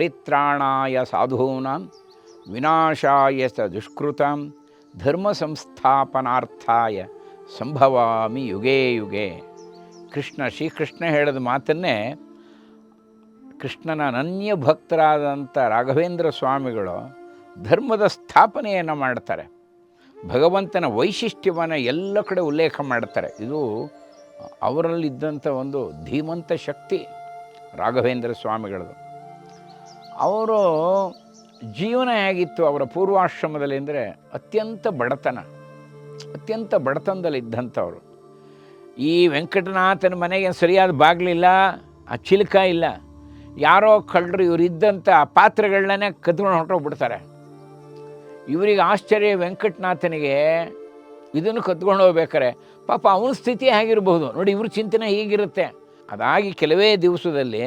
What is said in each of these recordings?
ಪರಿತ್ರಾಣಾಯ ಸಾಧೂನಾಂ ವಿನಾಶಾಯ ಚ ದುಷ್ಕೃತಾಂ ಧರ್ಮ ಸಂಸ್ಥಾಪನಾರ್ಥಾಯ ಸಂಭವಾಮಿ ಯುಗೇ ಯುಗೇ. ಶ್ರೀಕೃಷ್ಣ ಹೇಳಿದ ಮಾತನ್ನೇ ಕೃಷ್ಣನ ಅನನ್ಯ ಭಕ್ತರಾದಂಥ ರಾಘವೇಂದ್ರ ಸ್ವಾಮಿಗಳು ಧರ್ಮದ ಸ್ಥಾಪನೆಯನ್ನು ಮಾಡ್ತಾರೆ. ಭಗವಂತನ ವೈಶಿಷ್ಟ್ಯವನ್ನು ಎಲ್ಲ ಕಡೆ ಉಲ್ಲೇಖ ಮಾಡ್ತಾರೆ. ಇದು ಅವರಲ್ಲಿದ್ದಂಥ ಒಂದು ಧೀಮಂತ ಶಕ್ತಿ ರಾಘವೇಂದ್ರ ಸ್ವಾಮಿಗಳದು. ಅವರು ಜೀವನ ಹೇಗಿತ್ತು ಅವರ ಪೂರ್ವಾಶ್ರಮದಲ್ಲಿ ಅಂದರೆ ಅತ್ಯಂತ ಬಡತನದಲ್ಲಿದ್ದಂಥವ್ರು. ಈ ವೆಂಕಟನಾಥನ ಮನೆಗೆ ಸರಿಯಾದ ಬಾಗಿಲಿಲ್ಲ, ಆ ಚಿಲಕ ಇಲ್ಲ. ಯಾರೋ ಕಳ್ಳರು ಇವರಿದ್ದಂಥ ಪಾತ್ರೆಗಳನ್ನೇ ಕದ್ಕೊಂಡು ಹೊರಟೋಗ್ಬಿಡ್ತಾರೆ. ಇವರಿಗೆ ಆಶ್ಚರ್ಯ, ವೆಂಕಟನಾಥನಿಗೆ ಇದನ್ನು ಕದ್ಕೊಂಡು ಹೋಗ್ಬೇಕಾರೆ ಪಾಪ ಅವನ ಸ್ಥಿತಿ ಹೇಗಿರಬಹುದು ನೋಡಿ, ಇವ್ರ ಚಿಂತನೆ ಹೀಗಿರುತ್ತೆ. ಅದಾಗಿ ಕೆಲವೇ ದಿವಸದಲ್ಲಿ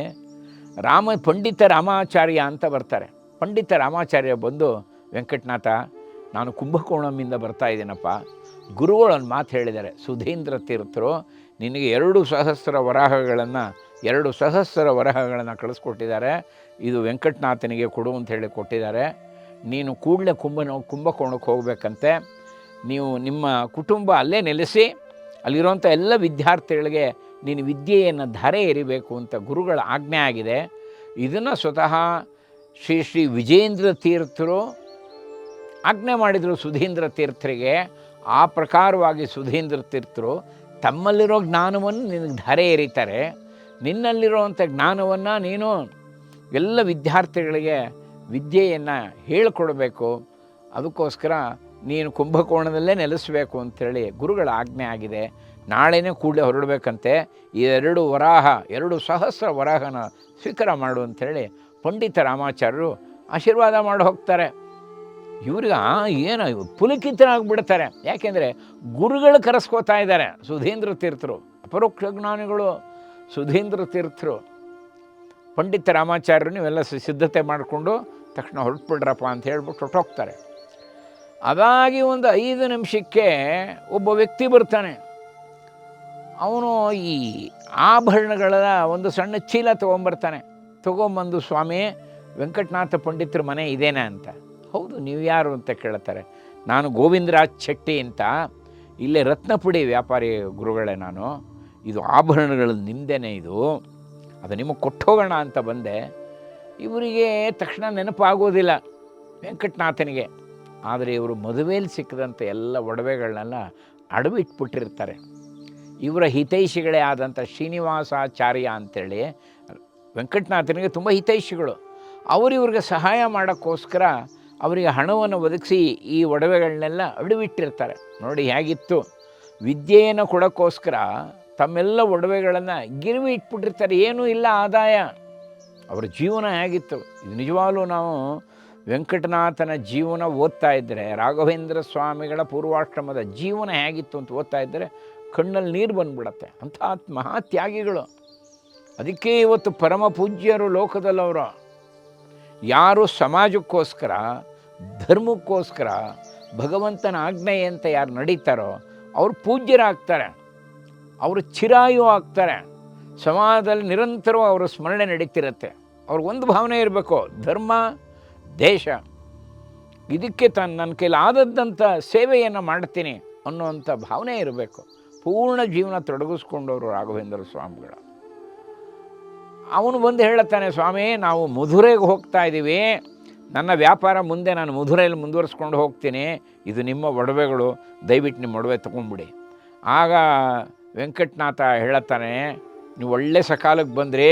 ಪಂಡಿತ ರಾಮಾಚಾರ್ಯ ಅಂತ ಬರ್ತಾರೆ. ಪಂಡಿತ ರಾಮಾಚಾರ್ಯ ಬಂದು, ವೆಂಕಟನಾಥ, ನಾನು ಕುಂಭಕೋಣಂನಿಂದ ಬರ್ತಾ ಇದ್ದೀನಪ್ಪ. ಗುರುಗಳು ಒಂದು ಮಾತು ಹೇಳಿದ್ದಾರೆ, ಸುಧೀಂದ್ರ ತೀರ್ಥರು ನಿನಗೆ 2,000 ವರಹಗಳನ್ನು ಕಳಿಸ್ಕೊಟ್ಟಿದ್ದಾರೆ. ಇದು ವೆಂಕಟನಾಥನಿಗೆ ಕೊಡು ಅಂತ ಹೇಳಿ ಕೊಟ್ಟಿದ್ದಾರೆ. ನೀನು ಕೂಡಲೇ ಕುಂಭಕೋಣಕ್ಕೆ ಹೋಗಬೇಕಂತೆ. ನೀವು ನಿಮ್ಮ ಕುಟುಂಬ ಅಲ್ಲೇ ನೆಲೆಸಿ ಅಲ್ಲಿರುವಂಥ ಎಲ್ಲ ವಿದ್ಯಾರ್ಥಿಗಳಿಗೆ ನೀನು ವಿದ್ಯೆಯನ್ನು ಧಾರೆ ಎರಿಬೇಕು ಅಂತ ಗುರುಗಳ ಆಜ್ಞೆ ಆಗಿದೆ. ಇದನ್ನು ಸ್ವತಃ ಶ್ರೀ ವಿಜೇಂದ್ರ ತೀರ್ಥರು ಆಜ್ಞೆ ಮಾಡಿದರು ಸುಧೀಂದ್ರ ತೀರ್ಥರಿಗೆ. ಆ ಪ್ರಕಾರವಾಗಿ ಸುಧೀಂದ್ರ ತೀರ್ಥರು ತಮ್ಮಲ್ಲಿರೋ ಜ್ಞಾನವನ್ನು ನಿನಗೆ ಧಾರೆ ಎರೀತಾರೆ. ನಿನ್ನಲ್ಲಿರುವಂಥ ಜ್ಞಾನವನ್ನು ನೀನು ಎಲ್ಲ ವಿದ್ಯಾರ್ಥಿಗಳಿಗೆ ವಿದ್ಯೆಯನ್ನು ಹೇಳಿಕೊಡಬೇಕು. ಅದಕ್ಕೋಸ್ಕರ ನೀನು ಕುಂಭಕೋಣದಲ್ಲೇ ನೆಲೆಸಬೇಕು ಅಂಥೇಳಿ ಗುರುಗಳ ಆಜ್ಞೆ ಆಗಿದೆ. ನಾಳೆನೇ ಕೂಡಲೇ ಹೊರಡಬೇಕಂತೆ. ಈ 2,000 ವರಾಹನ ಸ್ವೀಕಾರ ಮಾಡು ಅಂಥೇಳಿ ಪಂಡಿತ ರಾಮಾಚಾರ್ಯರು ಆಶೀರ್ವಾದ ಮಾಡಿ ಹೋಗ್ತಾರೆ. ಇವ್ರಿಗೆ ಏನು ಪುಲಕಿತರಾಗ್ಬಿಡ್ತಾರೆ. ಯಾಕೆಂದರೆ ಗುರುಗಳು ಕರೆಸ್ಕೋತಾ ಇದ್ದಾರೆ ಸುಧೀಂದ್ರ ತೀರ್ಥರು, ಅಪರೋಕ್ಷ ಜ್ಞಾನಿಗಳು ಸುಧೀಂದ್ರ ತೀರ್ಥರು. ಪಂಡಿತ ರಾಮಾಚಾರ್ಯರು ನೀವೆಲ್ಲ ಸಿದ್ಧತೆ ಮಾಡಿಕೊಂಡು ತಕ್ಷಣ ಹೊರಟ್ಬಿಡ್ರಪ್ಪ ಅಂತ ಹೇಳ್ಬಿಟ್ಟು ಹೊರಟೋಗ್ತಾರೆ. ಅದಾಗಿ ಒಂದು 5 ನಿಮಿಷಕ್ಕೆ ಒಬ್ಬ ವ್ಯಕ್ತಿ ಬರ್ತಾನೆ. ಅವನು ಈ ಆಭರಣಗಳ ಒಂದು ಸಣ್ಣ ಚೀಲ ತೊಗೊಂಬರ್ತಾನೆ. ತೊಗೊಂಬಂದು, ಸ್ವಾಮಿ, ವೆಂಕಟನಾಥ ಪಂಡಿತರ ಮನೆ ಇದೇನಾ ಅಂತ. ಹೌದು, ನೀವು ಯಾರು ಅಂತ ಕೇಳ್ತಾರೆ. ನಾನು ಗೋವಿಂದರಾಜ್ ಶೆಟ್ಟಿ ಅಂತ, ಇಲ್ಲೇ ರತ್ನಪುಡಿ ವ್ಯಾಪಾರಿ ಗುರುಗಳೇ ನಾನು. ಇದು ಆಭರಣಗಳು ನಿಮ್ಮದೇನೆ, ಇದು ಅದು ನಿಮಗೆ ಕೊಟ್ಟೋಗೋಣ ಅಂತ ಬಂದೆ. ಇವರಿಗೆ ತಕ್ಷಣ ನೆನಪಾಗೋದಿಲ್ಲ ವೆಂಕಟನಾಥನಿಗೆ. ಆದರೆ ಇವರು ಮದುವೆಯಲ್ಲಿ ಸಿಕ್ಕಿದಂಥ ಎಲ್ಲ ಒಡವೆಗಳನ್ನೆಲ್ಲ ಅಡವಿಟ್ಬಿಟ್ಟಿರ್ತಾರೆ. ಇವರ ಹಿತೈಷಿಗಳೇ ಆದಂಥ ಶ್ರೀನಿವಾಸಾಚಾರ್ಯ ಅಂಥೇಳಿ ವೆಂಕಟನಾಥನಿಗೆ ತುಂಬ ಹಿತೈಷಿಗಳು. ಅವರು ಇವ್ರಿಗೆ ಸಹಾಯ ಮಾಡೋಕ್ಕೋಸ್ಕರ ಅವರಿಗೆ ಹಣವನ್ನು ಒದಗಿಸಿ ಈ ಒಡವೆಗಳನ್ನೆಲ್ಲ ಅಡವಿಟ್ಟಿರ್ತಾರೆ. ನೋಡಿ ಹೇಗಿತ್ತು, ವಿದ್ಯೆಯನ್ನು ಕೊಡೋಕ್ಕೋಸ್ಕರ ತಮ್ಮೆಲ್ಲ ಒಡವೆಗಳನ್ನು ಗಿರ್ವಿ ಇಟ್ಬಿಟ್ಟಿರ್ತಾರೆ. ಏನೂ ಇಲ್ಲ ಆದಾಯ. ಅವರ ಜೀವನ ಹೇಗಿತ್ತು ಇದು ನಿಜವಾಗ್ಲೂ ನಾವು ವೆಂಕಟನಾಥನ ಜೀವನ ಓದ್ತಾ ಇದ್ದರೆ, ರಾಘವೇಂದ್ರ ಸ್ವಾಮಿಗಳ ಪೂರ್ವಾಶ್ರಮದ ಜೀವನ ಹೇಗಿತ್ತು ಅಂತ ಓದ್ತಾ ಇದ್ದರೆ ಕಣ್ಣಲ್ಲಿ ನೀರು ಬಂದುಬಿಡತ್ತೆ. ಅಂಥ ಮಹಾತ್ಯಾಗಿಗಳು. ಅದಕ್ಕೆ ಇವತ್ತು ಪರಮ ಪೂಜ್ಯರು ಲೋಕದಲ್ಲವರು. ಯಾರು ಸಮಾಜಕ್ಕೋಸ್ಕರ, ಧರ್ಮಕ್ಕೋಸ್ಕರ, ಭಗವಂತನ ಆಜ್ಞೆ ಅಂತ ಯಾರು ನಡೀತಾರೋ ಅವರು ಪೂಜ್ಯರಾಗ್ತಾರೆ, ಅವರು ಚಿರಾಯು ಆಗ್ತಾರೆ. ಸಮಾಜದಲ್ಲಿ ನಿರಂತರವಾಗಿ ಅವರ ಸ್ಮರಣೆ ನಡೀತಿರುತ್ತೆ. ಅವ್ರಿಗೊಂದು ಭಾವನೆ ಇರಬೇಕು, ಧರ್ಮ, ದೇಶ, ಇದಕ್ಕೆ ನನ್ನ ಕೈಲಾದದ್ದಂಥ ಸೇವೆಯನ್ನು ಮಾಡ್ತೀನಿ ಅನ್ನುವಂಥ ಭಾವನೆ ಇರಬೇಕು. ಪೂರ್ಣ ಜೀವನ ತೊಡಗಿಸ್ಕೊಂಡವರು ರಾಘವೇಂದ್ರ ಸ್ವಾಮಿಗಳು. ಅವನು ಬಂದು ಹೇಳುತ್ತಾನೆ, ಸ್ವಾಮಿ, ನಾವು ಮಧುರೆಗೆ ಹೋಗ್ತಾ ಇದ್ದೀವಿ, ನನ್ನ ವ್ಯಾಪಾರ ಮುಂದೆ ನಾನು ಮಧುರೆಯಲ್ಲಿ ಮುಂದುವರಿಸ್ಕೊಂಡು ಹೋಗ್ತೀನಿ, ಇದು ನಿಮ್ಮ ಒಡವೆಗಳು, ದಯವಿಟ್ಟು ನಿಮ್ಮ ಒಡವೆ ತೊಗೊಂಡ್ಬಿಡಿ. ಆಗ ವೆಂಕಟನಾಥ ಹೇಳುತ್ತಾನೆ, ನೀವು ಒಳ್ಳೆ ಸಕಾಲಕ್ಕೆ ಬಂದ್ರಿ,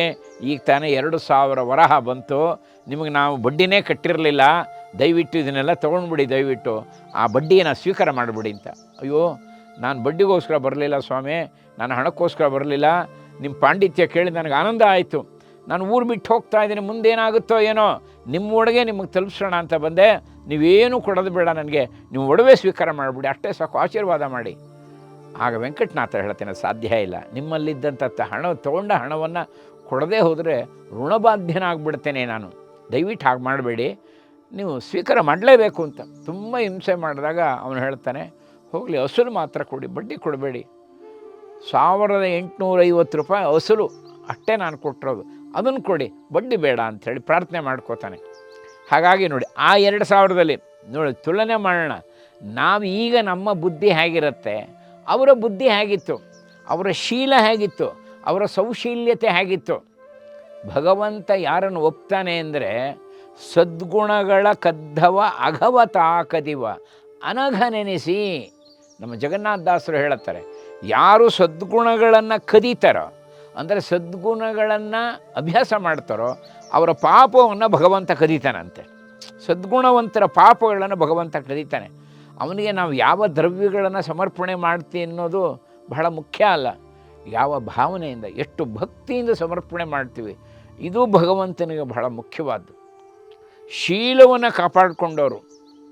ಈಗ ತಾನೇ 2,000 ವರಹ ಬಂತು, ನಿಮಗೆ ನಾವು ಬಡ್ಡಿನೇ ಕಟ್ಟಿರಲಿಲ್ಲ, ದಯವಿಟ್ಟು ಇದನ್ನೆಲ್ಲ ತೊಗೊಂಡ್ಬಿಡಿ, ದಯವಿಟ್ಟು ಆ ಬಡ್ಡಿಯನ್ನು ಸ್ವೀಕಾರ ಮಾಡಿಬಿಡಿ ಅಂತ. ಅಯ್ಯೋ, ನಾನು ಬಡ್ಡಿಗೋಸ್ಕರ ಬರಲಿಲ್ಲ ಸ್ವಾಮಿ, ನಾನು ಹಣಕ್ಕೋಸ್ಕರ ಬರಲಿಲ್ಲ, ನಿಮ್ಮ ಪಾಂಡಿತ್ಯ ಕೇಳಿ ನನಗೆ ಆನಂದ ಆಯಿತು, ನಾನು ಊರು ಬಿಟ್ಟು ಹೋಗ್ತಾ ಇದ್ದೀನಿ, ಮುಂದೇನಾಗುತ್ತೋ ಏನೋ, ನಿಮ್ಮ ಒಳಗೆ ನಿಮಗೆ ತಲುಪಿಸೋಣ ಅಂತ ಬಂದೆ, ನೀವೇನು ಕೊಡೋದು ಬೇಡ ನನಗೆ, ನೀವು ಒಡವೆ ಸ್ವೀಕಾರ ಮಾಡಿಬಿಡಿ, ಅಷ್ಟೇ ಸಾಕು, ಆಶೀರ್ವಾದ ಮಾಡಿ. ಆಗ ವೆಂಕಟನಾಥ ಹೇಳ್ತೇನೆ, ಸಾಧ್ಯ ಇಲ್ಲ, ನಿಮ್ಮಲ್ಲಿದ್ದಂಥ ತೊಗೊಂಡ ಹಣವನ್ನು ಕೊಡದೇ ಹೋದರೆ ಋಣಬಾಧ್ಯನಾಗ್ಬಿಡ್ತೇನೆ ನಾನು, ದಯವಿಟ್ಟು ಹಾಗೆ ಮಾಡಬೇಡಿ, ನೀವು ಸ್ವೀಕಾರ ಮಾಡಲೇಬೇಕು ಅಂತ. ತುಂಬ ಹಿಂಸೆ ಮಾಡಿದಾಗ ಅವನು ಹೇಳ್ತಾನೆ, ಹೋಗಲಿ, ಅಸಲು ಮಾತ್ರ ಕೊಡಿ, ಬಡ್ಡಿ ಕೊಡಬೇಡಿ. 1,850 ರೂಪಾಯಿ ಅಸಲು ಅಷ್ಟೇ ನಾನು ಕೊಟ್ಟಿರೋದು, ಅದನ್ನು ಕೊಡಿ, ಬಡ್ಡಿ ಬೇಡ ಅಂಥೇಳಿ ಪ್ರಾರ್ಥನೆ ಮಾಡ್ಕೋತಾನೆ. ಹಾಗಾಗಿ ನೋಡಿ, ಆ 2000ದಲ್ಲಿ ನೋಡಿ ತುಲನೆ ಮಾಡೋಣ. ನಾವು ಈಗ ನಮ್ಮ ಬುದ್ಧಿ ಹೇಗಿರುತ್ತೆ, ಅವರ ಬುದ್ಧಿ ಹೇಗಿತ್ತು, ಅವರ ಶೀಲ ಹೇಗಿತ್ತು, ಅವರ ಸೌಶೀಲ್ಯತೆ ಹೇಗಿತ್ತು. ಭಗವಂತ ಯಾರನ್ನು ಒಪ್ತಾನೆ ಅಂದರೆ, ಸದ್ಗುಣಗಳ ಕದ್ದವ ಅಘವತಾ ಕದಿವ ಅನಘನೆನಿಸಿ. ನಮ್ಮ ಜಗನ್ನಾಥದಾಸರು ಹೇಳುತ್ತಾರೆ, ಯಾರು ಸದ್ಗುಣಗಳನ್ನು ಕದೀತಾರೋ, ಅಂದರೆ ಸದ್ಗುಣಗಳನ್ನು ಅಭ್ಯಾಸ ಮಾಡ್ತಾರೋ, ಅವರ ಪಾಪವನ್ನು ಭಗವಂತ ಕದೀತಾನಂತೆ. ಸದ್ಗುಣವಂತರ ಪಾಪಗಳನ್ನು ಭಗವಂತ ಕದೀತಾನೆ. ಅವನಿಗೆ ನಾವು ಯಾವ ದ್ರವ್ಯಗಳನ್ನು ಸಮರ್ಪಣೆ ಮಾಡ್ತೀವಿ ಅನ್ನೋದು ಬಹಳ ಮುಖ್ಯ ಅಲ್ಲ, ಯಾವ ಭಾವನೆಯಿಂದ, ಎಷ್ಟು ಭಕ್ತಿಯಿಂದ ಸಮರ್ಪಣೆ ಮಾಡ್ತೀವಿ, ಇದು ಭಗವಂತನಿಗೆ ಬಹಳ ಮುಖ್ಯವಾದ್ದು. ಶೀಲವನ್ನು ಕಾಪಾಡಿಕೊಂಡವರು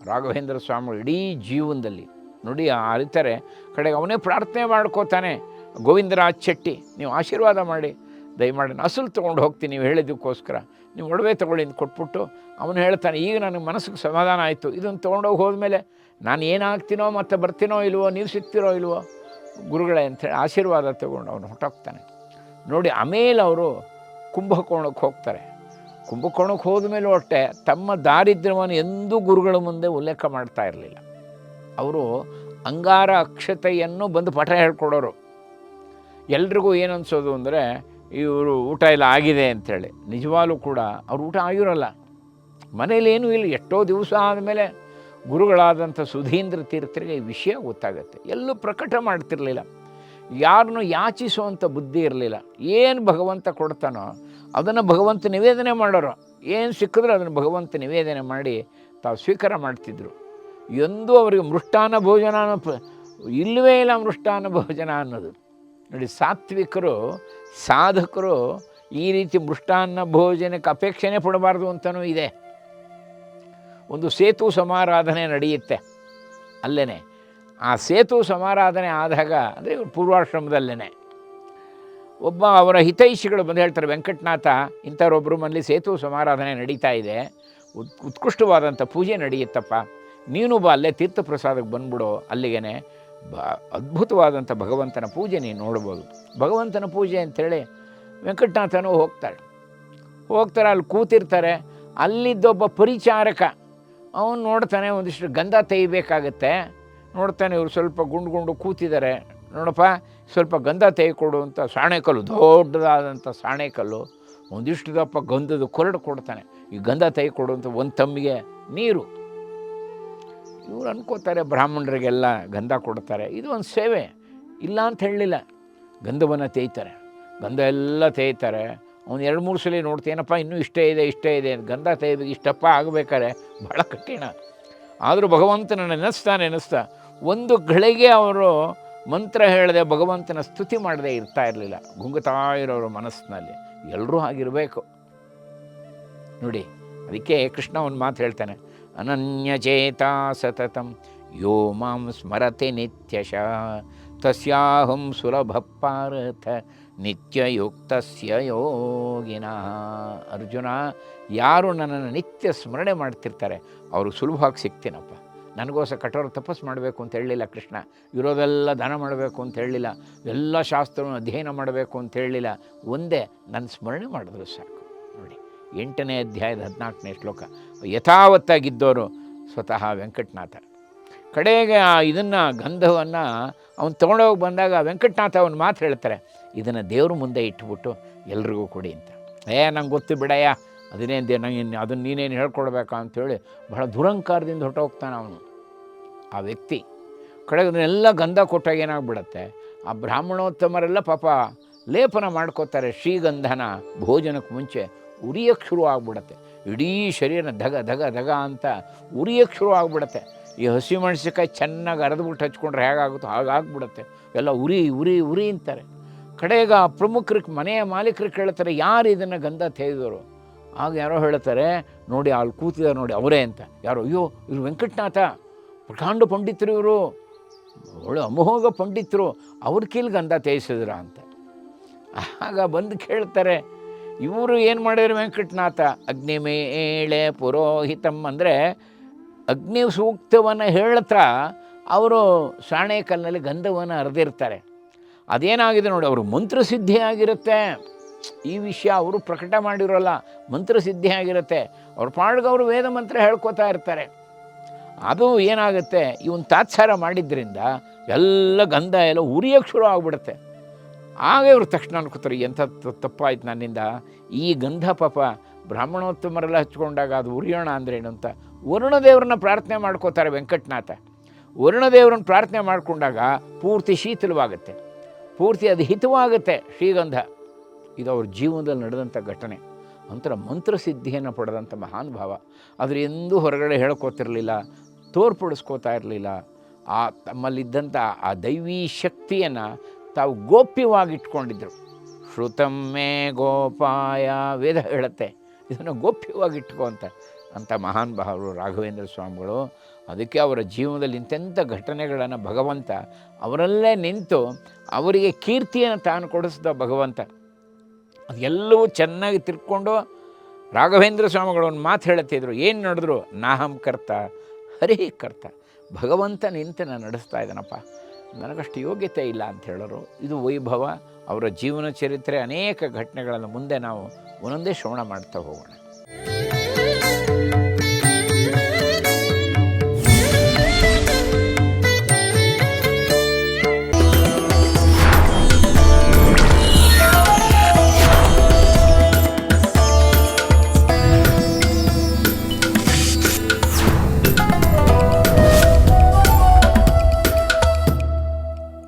ರಾಘವೇಂದ್ರ ಸ್ವಾಮಿ ಇಡೀ ಜೀವನದಲ್ಲಿ ನೋಡಿ ಅರಿತಾರೆ. ಕಡೆಗೆ ಅವನೇ ಪ್ರಾರ್ಥನೆ ಮಾಡ್ಕೋತಾನೆ, ಗೋವಿಂದರಾಜ್ ಶೆಟ್ಟಿ ನೀವು ಆಶೀರ್ವಾದ ಮಾಡಿ, ದಯಮಾಡಿ ಅಸಲು ತೊಗೊಂಡು ಹೋಗ್ತೀನಿ ನೀವು ಹೇಳಿದ್ದಕ್ಕೋಸ್ಕರ, ನೀವು ಒಡವೆ ತೊಗೊಳ್ಳಿ ಅಂತ ಕೊಟ್ಬಿಟ್ಟು ಅವನು ಹೇಳ್ತಾನೆ, ಈಗ ನನಗೆ ಮನಸ್ಸಿಗೆ ಸಮಾಧಾನ ಆಯಿತು, ಇದನ್ನು ತೊಗೊಂಡೋಗಿ ಹೋದ್ಮೇಲೆ ನಾನು ಏನಾಗ್ತೀನೋ ಮತ್ತು ಬರ್ತೀನೋ ಇಲ್ವೋ, ನೀವು ಸಿಗ್ತೀರೋ ಇಲ್ವೋ ಗುರುಗಳೇ ಅಂಥೇಳಿ ಆಶೀರ್ವಾದ ತೊಗೊಂಡು ಅವನು ಹೊರಟೋಗ್ತಾನೆ. ನೋಡಿ ಆಮೇಲೆ ಅವರು ಕುಂಭಕೋಣಕ್ಕೆ ಹೋಗ್ತಾರೆ. ಕುಂಭಕೋಣಕ್ಕೆ ಹೋದ್ಮೇಲೂ ಅಷ್ಟೇ ತಮ್ಮ ದಾರಿದ್ರ್ಯವನ್ನು ಎಂದೂ ಗುರುಗಳ ಮುಂದೆ ಉಲ್ಲೇಖ ಮಾಡ್ತಾ ಇರಲಿಲ್ಲ. ಅವರು ಅಂಗಾರ ಅಕ್ಷತೆಯನ್ನು ಬಂದು ಪಾಠ ಹೇಳ್ಕೊಡೋರು. ಎಲ್ರಿಗೂ ಏನು ಅನಿಸೋದು ಅಂದರೆ, ಇವರು ಊಟ ಎಲ್ಲ ಆಗಿದೆ ಅಂಥೇಳಿ. ನಿಜವಾಗ್ಲೂ ಕೂಡ ಅವ್ರು ಊಟ ಆಗಿರೋಲ್ಲ, ಮನೇಲಿ ಏನೂ ಇಲ್ಲ. ಎಷ್ಟೋ ದಿವಸ ಆದಮೇಲೆ ಗುರುಗಳಾದಂಥ ಸುಧೀಂದ್ರ ತೀರ್ಥರಿಗೆ ಈ ವಿಷಯ ಗೊತ್ತಾಗುತ್ತೆ. ಎಲ್ಲೂ ಪ್ರಕಟ ಮಾಡ್ತಿರಲಿಲ್ಲ, ಯಾರನ್ನು ಯಾಚಿಸುವಂಥ ಬುದ್ಧಿ ಇರಲಿಲ್ಲ. ಏನು ಭಗವಂತ ಕೊಡ್ತಾನೋ ಅದನ್ನು ಭಗವಂತ ನಿವೇದನೆ ಮಾಡೋರು. ಏನು ಸಿಕ್ಕಿದ್ರೆ ಅದನ್ನು ಭಗವಂತ ನಿವೇದನೆ ಮಾಡಿ ತಾವು ಸ್ವೀಕಾರ ಮಾಡ್ತಿದ್ರು. ಎಂದೂ ಅವರಿಗೆ ಮೃಷ್ಟಾನ್ನ ಭೋಜನ ಇಲ್ಲವೇ ಇಲ್ಲ. ಮೃಷ್ಟಾನ್ನ ಭೋಜನ ಅನ್ನೋದು ನೋಡಿ, ಸಾತ್ವಿಕರು ಸಾಧಕರು ಈ ರೀತಿ ಮೃಷ್ಟಾನ್ನ ಭೋಜನಕ್ಕೆ ಅಪೇಕ್ಷೆನೇ ಪಡಬಾರ್ದು ಅಂತಲೂ ಇದೆ. ಒಂದು ಸೇತು ಸಮಾರಾಧನೆ ನಡೆಯುತ್ತೆ ಅಲ್ಲೇ. ಆ ಸೇತು ಸಮಾರಾಧನೆ ಆದಾಗ ಅಂದರೆ ಪೂರ್ವಾಶ್ರಮದಲ್ಲೇ ಒಬ್ಬ ಅವರ ಹಿತೈಷಿಗಳು ಬಂದು ಹೇಳ್ತಾರೆ, ವೆಂಕಟನಾಥ ಇಂಥವ್ರೊಬ್ಬರು ಮನೇಲಿ ಸೇತು ಸಮಾರಾಧನೆ ನಡೀತಾ ಇದೆ, ಉತ್ಕೃಷ್ಟವಾದಂಥ ಪೂಜೆ ನಡೆಯುತ್ತಪ್ಪ, ನೀನು ಬಾ ಅಲ್ಲೇ ತೀರ್ಥ ಪ್ರಸಾದಕ್ಕೆ ಬಂದ್ಬಿಡು, ಅಲ್ಲಿಗೆ ಅದ್ಭುತವಾದಂಥ ಭಗವಂತನ ಪೂಜೆ ನೀನು ನೋಡ್ಬೋದು. ಭಗವಂತನ ಪೂಜೆ ಅಂಥೇಳಿ ವೆಂಕಟನಾಥನೂ ಹೋಗ್ತಾರೆ. ಅಲ್ಲಿ ಕೂತಿರ್ತಾರೆ. ಅಲ್ಲಿದ್ದೊಬ್ಬ ಪರಿಚಾರಕ ಅವನು ನೋಡ್ತಾನೆ, ಒಂದಿಷ್ಟು ಗಂಧ ತೆಗಿಬೇಕಾಗತ್ತೆ. ನೋಡ್ತಾನೆ ಇವರು ಸ್ವಲ್ಪ ಗುಂಡು ಕೂತಿದ್ದಾರೆ, ನೋಡಪ್ಪ ಸ್ವಲ್ಪ ಗಂಧ ತೆಗೆದುಕೊಡು ಅಂತ ಸಾಣೆಕಲ್ಲು, ದೊಡ್ಡದಾದಂಥ ಸಾಣೆಕಲ್ಲು, ಒಂದಿಷ್ಟು ದಪ್ಪ ಗಂಧದ ಕೊರಡು ಕೊಡ್ತಾನೆ. ಈ ಗಂಧ ತೆಗೆದುಕೊಡು ಅಂತ ಒಂದು ತಮ್ಮಿಗೆ ನೀರು. ಇವ್ರು ಅನ್ಕೋತಾರೆ ಬ್ರಾಹ್ಮಣರಿಗೆಲ್ಲ ಗಂಧ ಕೊಡ್ತಾರೆ, ಇದು ಒಂದು ಸೇವೆ, ಇಲ್ಲ ಅಂತ ಹೇಳಲಿಲ್ಲ. ಗಂಧವನ್ನು ತೇಯ್ತಾರೆ, ಗಂಧ ಎಲ್ಲ ತೇಯ್ತಾರೆ. ಅವ್ನು 2-3 ಸಲ ನೋಡ್ತೇನಪ್ಪ ಇನ್ನೂ ಇಷ್ಟೇ ಇದೆ ಗಂಧ ತೆಯ್ಬೇಕು, ಇಷ್ಟಪ್ಪ ಆಗಬೇಕಾರೆ ಭಾಳ ಕಠಿಣ. ಆದರೂ ಭಗವಂತನ ನೆನೆಸ್ತಾ ಒಂದು ಗಳಿಗೆ ಅವರು ಮಂತ್ರ ಹೇಳದೆ ಭಗವಂತನ ಸ್ತುತಿ ಮಾಡದೆ ಇರ್ತಾ ಇರಲಿಲ್ಲ. ಗುಂಗುತ್ತಾ ಇರೋರ ಮನಸ್ಸಿನಲ್ಲಿ. ಎಲ್ಲರೂ ಆಗಿರಬೇಕು ನೋಡಿ. ಅದಕ್ಕೆ ಕೃಷ್ಣ ಒಂದು ಮಾತು ಹೇಳ್ತಾನೆ, ಅನನ್ಯಚೇತ ಸತತಂ ಯೋ ಮಾಂ ಸ್ಮರತೆ ನಿತ್ಯಶಃ ತಸ್ಯಾಹಂ ಸುಲಭ ಪಾರ್ಥ ನಿತ್ಯಯುಕ್ತಸ್ಯ ಯೋಗಿನಃ. ಅರ್ಜುನ, ಯಾರು ನನ್ನನ್ನು ನಿತ್ಯ ಸ್ಮರಣೆ ಮಾಡ್ತಿರ್ತಾರೆ ಅವರು ಸುಲಭವಾಗಿ ಸಿಗ್ತೀನಪ್ಪ. ನನಗೋಸ್ಕರ ಕಠೋರ ತಪಸ್ಸು ಮಾಡಬೇಕು ಅಂತ ಹೇಳಲಿಲ್ಲ ಕೃಷ್ಣ, ಇರೋದೆಲ್ಲ ದಾನ ಮಾಡಬೇಕು ಅಂತ ಹೇಳಲಿಲ್ಲ, ಎಲ್ಲ ಶಾಸ್ತ್ರವನ್ನು ಅಧ್ಯಯನ ಮಾಡಬೇಕು ಅಂತ ಹೇಳಲಿಲ್ಲ. ಒಂದೇ ನನ್ನ ಸ್ಮರಣೆ ಮಾಡಿದ್ರು ಸಾಕು. ನೋಡಿ 8ನೇ ಅಧ್ಯಾಯದ 14ನೇ ಶ್ಲೋಕ. ಯಥಾವತ್ತಾಗಿದ್ದವರು ಸ್ವತಃ ವೆಂಕಟನಾಥ. ಕಡೆಗೆ ಇದನ್ನು ಗಂಧವನ್ನು ಅವನು ತೊಗೊಂಡೋಗಿ ಬಂದಾಗ ವೆಂಕಟನಾಥ ಅವನು ಮಾತು ಹೇಳ್ತಾರೆ, ಇದನ್ನು ದೇವ್ರ ಮುಂದೆ ಇಟ್ಬಿಟ್ಟು ಎಲ್ರಿಗೂ ಕೊಡಿ ಅಂತ. ನಂಗೆ ಗೊತ್ತು ಬಿಡಯ್ಯ, ಅದನ್ನು ನೀನೇನು ಹೇಳ್ಕೊಡ್ಬೇಕಾ ಅಂಥೇಳಿ ಬಹಳ ದುರಂಕಾರದಿಂದ ಹೊರಟೋಗ್ತಾನೆ ಅವನು. ಆ ವ್ಯಕ್ತಿ ಕಡೆಗೆ ಅದನ್ನೆಲ್ಲ ಗಂಧ ಕೊಟ್ಟಾಗ ಏನಾಗ್ಬಿಡತ್ತೆ, ಆ ಬ್ರಾಹ್ಮಣೋತ್ತಮರೆಲ್ಲ ಪಾಪ ಲೇಪನ ಮಾಡ್ಕೋತಾರೆ. ಶ್ರೀಗಂಧನ ಭೋಜನಕ್ಕೆ ಮುಂಚೆ ಉರಿಯಕ್ಕೆ ಶುರು ಆಗ್ಬಿಡತ್ತೆ. ಇಡೀ ಶರೀರ ಧಗ ಧಗ ಧಗ ಅಂತ ಉರಿಯಕ್ಕೆ ಶುರು ಆಗ್ಬಿಡತ್ತೆ. ಈ ಹಸಿಮೆಣಸಿಕಾಯಿ ಚೆನ್ನಾಗಿ ಅರೆದ್ಬಿಟ್ಟು ಹಚ್ಕೊಂಡ್ರೆ ಹೇಗಾಗುತ್ತೋ ಹಾಗಾಗ್ಬಿಡತ್ತೆ. ಎಲ್ಲ ಉರಿ ಅಂತಾರೆ. ಕಡೆಗೆ ಆ ಪ್ರಮುಖರಿಗೆ, ಮನೆಯ ಮಾಲೀಕರಿಗೆ ಕೇಳ್ತಾರೆ, ಯಾರು ಇದನ್ನು ಗಂಧ ತೆಗೆದವರು? ಆಗ ಯಾರೋ ಹೇಳ್ತಾರೆ, ನೋಡಿ ಅಲ್ಲಿ ಕೂತಿದ್ದಾರೆ ನೋಡಿ ಅವರೇ ಅಂತ. ಯಾರೋ, ಅಯ್ಯೋ ಇವರು ವೆಂಕಟನಾಥ, ಪ್ರಕಾಂಡ ಪಂಡಿತರು, ಇವರು ಒಳ್ಳೆ ಅಮೋಘ ಪಂಡಿತರು, ಅವ್ರ ಕೀಲ್ ಗಂಧ ತೇಯಿಸಿದ್ರ ಅಂತ. ಆಗ ಬಂದು ಕೇಳ್ತಾರೆ, ಇವರು ಏನು ಮಾಡಿದ್ರು ವೆಂಕಟನಾಥ? ಅಗ್ನಿಮೇಳೆ ಪುರೋಹಿತಂ ಅಂದರೆ ಅಗ್ನಿ ಸೂಕ್ತವನ್ನು ಹೇಳ್ತಾ ಅವರು ಸಾಣೆಕಲ್ಲಿನಲ್ಲಿ ಗಂಧವನ್ನು ಅರೆದಿರ್ತಾರೆ. ಅದೇನಾಗಿದೆ ನೋಡಿ, ಅವರು ಮಂತ್ರಸಿದ್ಧಿ ಆಗಿರುತ್ತೆ. ಈ ವಿಷಯ ಅವರು ಪ್ರಕಟ ಮಾಡಿರೋಲ್ಲ, ಮಂತ್ರಸಿದ್ಧಿ ಆಗಿರುತ್ತೆ. ಅವ್ರ ಪಾಡ್ಗೆ ಅವರು ವೇದ ಮಂತ್ರ ಹೇಳ್ಕೊತಾ ಇರ್ತಾರೆ. ಅದು ಏನಾಗುತ್ತೆ, ಇವನು ತಾತ್ಸಾರ ಮಾಡಿದ್ರಿಂದ ಎಲ್ಲ ಗಂಧ ಎಲ್ಲ ಉರಿಯೋಕ್ಕೆ ಶುರು ಆಗಿಬಿಡುತ್ತೆ. ಆಗ ಇವರು ತಕ್ಷಣ ಅನ್ಕೋತಾರೆ, ಎಂಥ ತಪ್ಪಾಯ್ತು ನನ್ನಿಂದ, ಈ ಗಂಧ ಪಾಪ ಬ್ರಾಹ್ಮಣೋತ್ತಮರೆಲ್ಲ ಹಚ್ಕೊಂಡಾಗ ಅದು ಉರಿಯೋಣ ಅಂದ್ರೇನು ಅಂತ ವರುಣದೇವ್ರನ್ನ ಪ್ರಾರ್ಥನೆ ಮಾಡ್ಕೋತಾರೆ ವೆಂಕಟನಾಥ. ವರುಣದೇವ್ರನ್ನ ಪ್ರಾರ್ಥನೆ ಮಾಡಿಕೊಂಡಾಗ ಪೂರ್ತಿ ಶೀತಲವಾಗುತ್ತೆ, ಪೂರ್ತಿ ಅದು ಹಿತವಾಗುತ್ತೆ ಶ್ರೀಗಂಧ. ಇದು ಅವ್ರ ಜೀವನದಲ್ಲಿ ನಡೆದಂಥ ಘಟನೆ. ಒಂಥರ ಮಂತ್ರಸಿದ್ಧಿಯನ್ನು ಪಡೆದಂಥ ಮಹಾನ್ ಭಾವ. ಆದರೆ ಎಂದೂ ಹೊರಗಡೆ ಹೇಳ್ಕೋತಿರಲಿಲ್ಲ, ತೋರ್ಪಡಿಸ್ಕೋತಾ ಇರಲಿಲ್ಲ. ಆ ತಮ್ಮಲ್ಲಿದ್ದಂಥ ಆ ದೈವೀ ಶಕ್ತಿಯನ್ನು ತಾವು ಗೋಪ್ಯವಾಗಿಟ್ಕೊಂಡಿದ್ರು. ಶ್ರುತಮ್ಮೆ ಗೋಪಾಯ ವೇದ ಹೇಳುತ್ತೆ, ಇದನ್ನು ಗೋಪ್ಯವಾಗಿಟ್ಕೋ ಅಂತ ಮಹಾನ್ ಭಾವರು ರಾಘವೇಂದ್ರ ಸ್ವಾಮಿಗಳು. ಅದಕ್ಕೆ ಅವರ ಜೀವನದಲ್ಲಿ ಇಂತೆಂಥ ಘಟನೆಗಳನ್ನು ಭಗವಂತ ಅವರಲ್ಲೇ ನಿಂತು ಅವರಿಗೆ ಕೀರ್ತಿಯನ್ನು ತಾನು ಕೊಡಿಸಿದ ಭಗವಂತ. ಅದೆಲ್ಲವೂ ಚೆನ್ನಾಗಿ ತಿರ್ಕೊಂಡು ರಾಘವೇಂದ್ರ ಸ್ವಾಮಿಗಳು ಒಂದು ಮಾತು ಹೇಳುತ್ತಿದ್ರು, ಏನು ನಡೆದ್ರು, ನಾಹಂ ಕರ್ತ ಹರಿ ಕರ್ತ. ಭಗವಂತ ನಿಂತು ನಾನು ನಡೆಸ್ತಾ ಇದ್ದಾನಪ್ಪ, ನನಗಷ್ಟು ಯೋಗ್ಯತೆ ಇಲ್ಲ ಅಂತ ಹೇಳೋರು. ಇದು ವೈಭವ, ಅವರ ಜೀವನ ಚರಿತ್ರೆ. ಅನೇಕ ಘಟನೆಗಳನ್ನು ಮುಂದೆ ನಾವು ಒಂದೊಂದೇ ಶ್ರವಣ ಮಾಡ್ತಾ ಹೋಗೋಣ.